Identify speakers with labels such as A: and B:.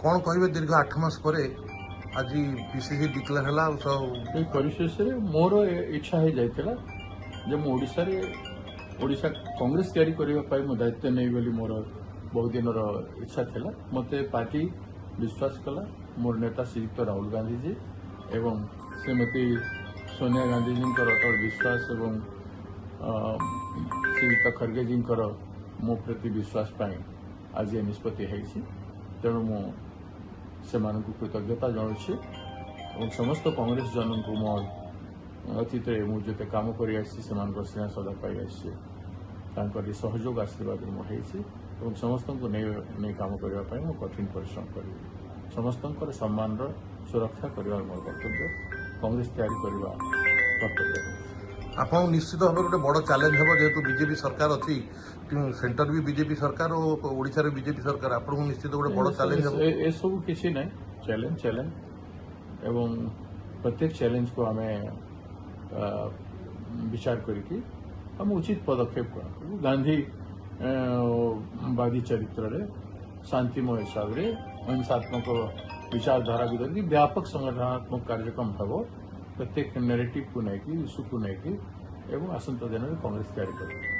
A: कौन कहे दीर्घ 8 मास पर आज पीसीसी डिक्लेयर है
B: परिशेष मोर इच्छा हो जाता जब ओडिशा कांग्रेस तैयारी करने मो दायित्व नहीं बोली मोर बहुत दिन इच्छा था मत पार्टी विश्वास कला मोर नेता श्रीयुक्त राहुल गांधी जी एवं श्रीमती सोनिया गांधी जी अटल विश्वास एवं श्रीयुक्त खड़गे जी मो प्रति विश्वास पाई आज ये निष्पत्ति तेणु से कृतज्ञता जनाऊँ समस्त कांग्रेस जन को मो अतीत मुझे कम कर स्नेह सदा पाई आसी सहयोग आशीर्वाद मुझे समस्त को नहीं कम करने मो कठिन परिश्रम करी समस्त सम्मान सुरक्षा करने मोर कर्तव्य कांग्रेस तैयारी करने कर्तव्य
A: आप निश्चित भाव गोटे बड़ चैलेंज हम जेहेतु बीजेपी सरकार अच्छी सेंटर भी बीजेपी सरकार और ओडिशा रे बीजेपी सरकार आपको निश्चित गोटे बड़ चैलेंज हम
B: ए सब किसी नहीं चैलेंज एवं प्रत्येक चैलेंज को आम विचार करके हम उचित पदक्षेप करूँ गांधी वादी चरित्र रे शांतिमय हिसाब से अहिंसात्मक विचारधारा को धरिकी व्यापक संगठनात्मक कार्यक्रम हम प्रत्येक नेरेटिव को लेकिन इश्यू को लेकिन आसंता दिन में कांग्रेस तैयारी कर